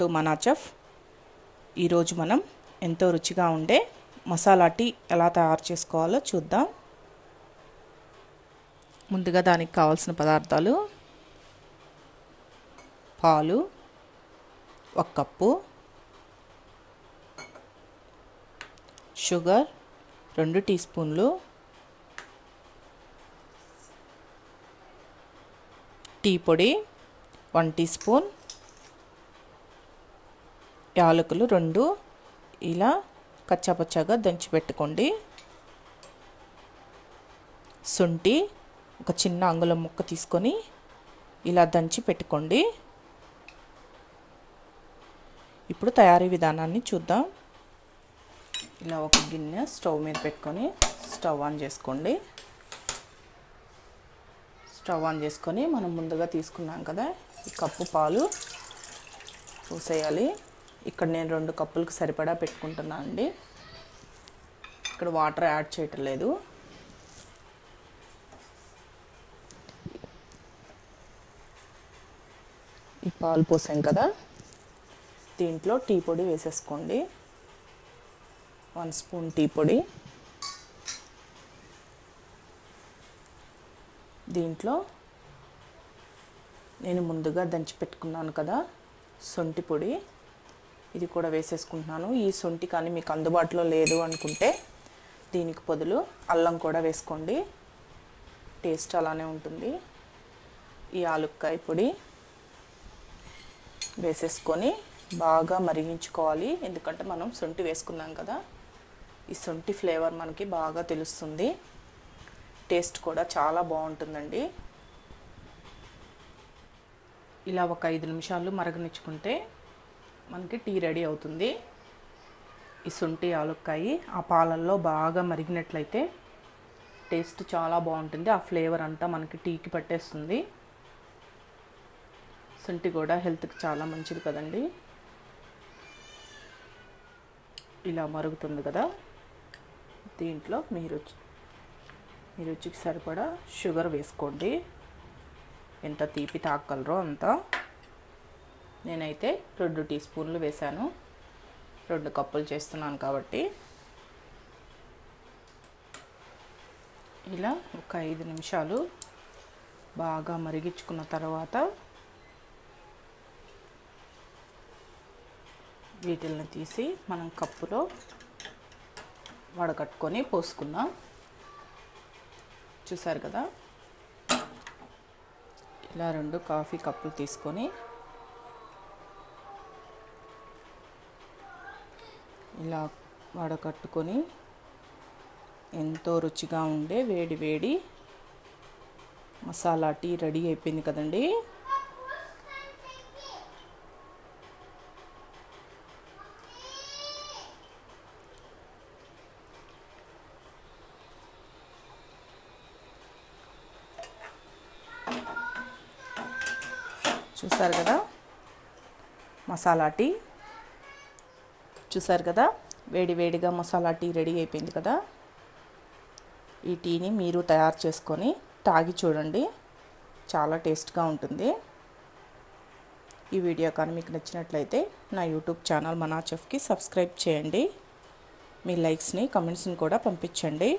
To మనా chef. ఈరోజు మనం ఎంతో రుచిగా ఉండే మసాలా టీ ఎలా తయారు చేసుకోవాలో చూద్దాం. ముందుగా దానికి కావాల్సిన పదార్థాలు: పాలు 1 కప్పు, షుగర్ 2 టీ స్పూన్లు, టీ పొడి 1 టీ స్పూన్, యాలకులు 2 ఇలా కచ్చాపచ్చాగా దంచి పెట్టుకోండి. శొంఠి ఒక చిన్న అంగుళం ముక్క తీసుకొని ఇలా దంచి పెట్టుకోండి. ఇప్పుడు తయారీ విధానాన్ని చూద్దాం. ఇలా ఒక గిన్నె స్టవ్ మీద పెట్టుకొని స్టవ్ ఆన్ చేసుకోండి. స్టవ్ ఆన్ చేసుకొని మనం ముందుగా తీసుకున్నాం కదా ఈ కప్పు పాలు పోసేయాలి. ఇక్కడ నేను 2 కప్పులకు సరిపడా పెట్టుకుంటున్నాను అండి. ఇక్కడ వాటర్ యాడ్ చేయటం లేదు. ఈ పాలు పోసాం కదా, దీంట్లో టీ పొడి వేసేసుకోండి. 1 స్పూన్ టీ పొడి. దీంట్లో నేను ముందుగా దంచి పెట్టుకున్నాను కదా శొంఠి పొడి, ఇది కూడా వేసేసుకుంటున్నాను. ఈ శొంఠి కానీ మీకు అందుబాటులో లేదు అనుకుంటే దీనికి బదులు అల్లం కూడా వేసుకోండి, టేస్ట్ అలానే ఉంటుంది. ఈ యాలుక్కాయ పొడి వేసేసుకొని బాగా మరిగించుకోవాలి. ఎందుకంటే మనం శొంఠి వేసుకున్నాం కదా, ఈ శొంఠి ఫ్లేవర్ మనకి బాగా తెలుస్తుంది. టేస్ట్ కూడా చాలా బాగుంటుందండి. ఇలా ఒక 5 నిమిషాలు మరగనిచ్చుకుంటే మనకి టీ రెడీ అవుతుంది. ఈ శొంఠి యాలుక్కాయ ఆ పాలల్లో బాగా మరిగినట్లయితే టేస్ట్ చాలా బాగుంటుంది. ఆ ఫ్లేవర్ అంతా మనకి టీకి పట్టేస్తుంది. శొంఠి కూడా హెల్త్కి చాలా మంచిది కదండి. ఇలా మరుగుతుంది కదా, దీంట్లో మీ రుచికి సరిపడా షుగర్ వేసుకోండి. ఎంత తీపి తాగలరో అంత. నేనైతే 2 టీ స్పూన్లు వేశాను, 2 కప్పులు చేస్తున్నాను కాబట్టి. ఇలా ఒక 5 నిమిషాలు బాగా మరిగించుకున్న తర్వాత వీటిల్ని తీసి మనం కప్పులో వడకట్టుకొని పోసుకుందాం. చూసారు కదా, ఇలా 2 కాఫీ కప్పులు తీసుకొని ఇలా వడకట్టుకొని ఎంతో రుచిగా ఉండే వేడి వేడి మసాలా టీ రెడీ అయిపోయింది కదండి. చూసారు కదా మసాలా టీ, చూసారు కదా వేడి వేడిగా మసాలా టీ రెడీ అయిపోయింది కదా. ఈ టీని మీరు తయారు చేసుకొని తాగి చూడండి, చాలా టేస్ట్గా ఉంటుంది. ఈ వీడియో కానీ మీకు నచ్చినట్లయితే నా యూట్యూబ్ ఛానల్ మనా చెఫ్కి సబ్స్క్రైబ్ చేయండి. మీ లైక్స్ని కమెంట్స్ని కూడా పంపించండి.